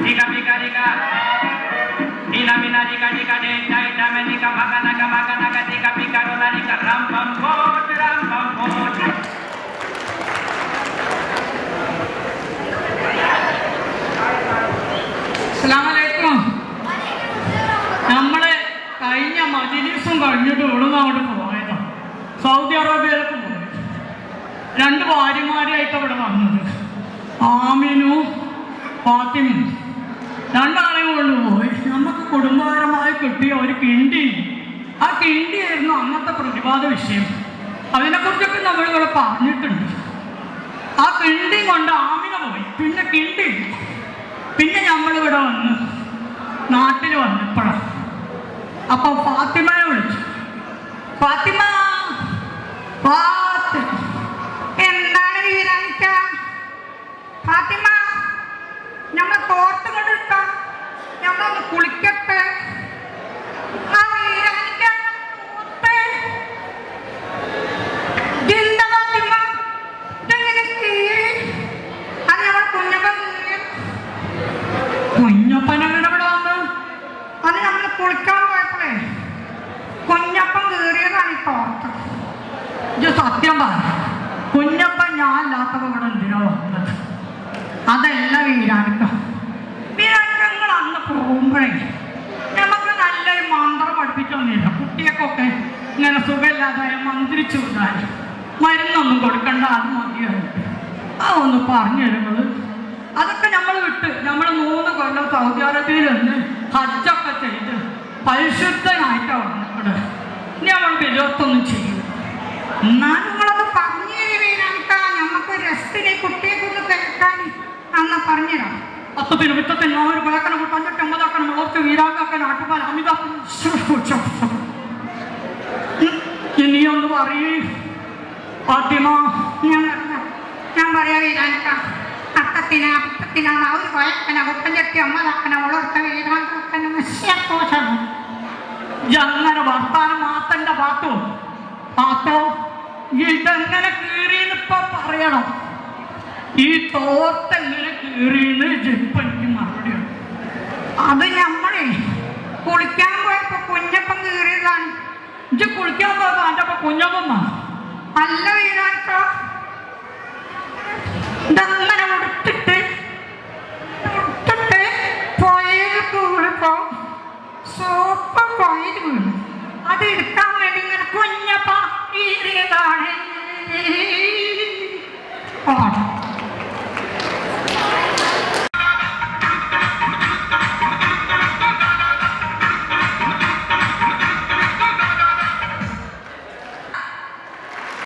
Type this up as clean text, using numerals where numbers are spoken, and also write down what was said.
Dika bika dika. Ina mina dika dika de dai dame dika maga dika bika rola dika ram pam pot. അസ്സലാമലൈക്കും. നമ്മള് കഴിഞ്ഞ മജ്‌ലിസും കഴിഞ്ഞിട്ട് ഇവിടുന്ന് അങ്ങോട്ട് പോയതാണ്. സൗദി അറേബ്യയിലേക്ക് പോയി. 2 ഭാര്യമാരായിട്ട് അവിടെ വന്നത്. ആമിനും ഫാത്തിമയും 2 ആളെയും കൊണ്ടുപോയി. നമുക്ക് കുടുംബപരമായി കിട്ടിയ ഒരു കിണ്ടി. ആ കിണ്ടിയായിരുന്നു അന്നത്തെ പ്രതിപാദ വിഷയം. അതിനെക്കുറിച്ചൊക്കെ നമ്മളിവിടെ പറഞ്ഞിട്ടുണ്ട്. ആ കിണ്ടി കൊണ്ട് ആമിന പോയി. പിന്നെ കിണ്ടി. പിന്നെ നമ്മളിവിടെ വന്ന് നാട്ടിൽ വന്നപ്പോഴാണ് അപ്പോൾ ഫാത്തിമയെ വിളിച്ചു. ഫാത്തിമ എന്താണ് വീരാനിക്ക? ഫാത്തിമ നമ്മൾ തോർത്ത് കൊണ്ടിട്ട നമ്മളൊന്ന് കുളിക്കട്ടെ. ആ വീരാനിക്ക കുഞ്ഞപ്പനവിടെ വന്ന് അത് നമ്മൾ കുളിക്കാൻ പോയപ്പോഴേ കുഞ്ഞപ്പൻ കയറിയതാണ് ഈ തോർത്ത്. ഇത് സത്യം പറഞ്ഞു. കുഞ്ഞപ്പൻ ഞാൻ അല്ലാത്തപ്പോൾ ഇവിടെ എന്തിനാ വന്നത്? അതല്ല വീരാനിക്ക. വീരാനിക്കങ്ങൾ അന്ന് പോകുമ്പോഴേ നമുക്ക് നല്ലൊരു മന്ത്രം പഠിപ്പിച്ചൊന്നുമില്ല. കുട്ടിയൊക്കെ ഇങ്ങനെ സുഖമില്ലാതായ മന്ത്രിച്ചു വിടാൻ മരുന്നൊന്നും കൊടുക്കണ്ട, അത് മതിയായിട്ട് അതൊന്ന് പറഞ്ഞു തരുന്നത്. അതൊക്കെ നമ്മൾ വിട്ട് നമ്മൾ 3 കൊല്ലം സൗദി അറേബ്യയിൽ നിന്ന് ഹജ്ജൊക്കെ ചെയ്ത് പരിശുദ്ധനായിട്ടാണ് വന്നിട്ട് ഇനി നമ്മൾ വിരോധമൊന്നും ചെയ്യും. എന്നാൽ നിങ്ങളത് പറഞ്ഞു തരുവീരാനിക്ക. നമുക്ക് രസത്തിന് കുട്ടിയെക്കൊന്ന് കേൾക്കാൻ അന്ന് പറഞ്ഞുതരാം. 10 വിത്തത്തിന് ആ ഒരു പേക്കനെ കൂട്ടാൻ 50 വളർച്ച വീരാക്കാക്കാൻ ആട്ടുപാൽ അമിതാക്കാൻ ഇനിയൊന്ന് പറയേ ഫാത്തിമ. ഞാൻ പറയാ വീരാനിക്ക. അത്തത്തിനാണ് ആ ഒരു വയക്കന ഒട്ടം ചെട്ടി 50 വളർത്ത വീരാക്കന നിശ്ചയഘോഷമാണ്. അങ്ങനെ വർത്താനം മാത്തന്റെ പാത്തോ ഇതെങ്ങനെ കീറിന്നിപ്പോ പറയണം. ഈ തോർത്തെങ്ങനെ കീറിന്ന് ജപ്പം എനിക്ക് മറുപടിയാണ്. അത് നമ്മളെ കുളിക്കാൻ പോയപ്പോ കുഞ്ഞപ്പം കീറിയതാണ്. ഇജ്ജ് കുളിക്കാൻ പോയപ്പോ എൻ്റെ അപ്പൊ കുഞ്ഞപ്പം അല്ല വീരാനിക്ക. ഇതങ്ങനെ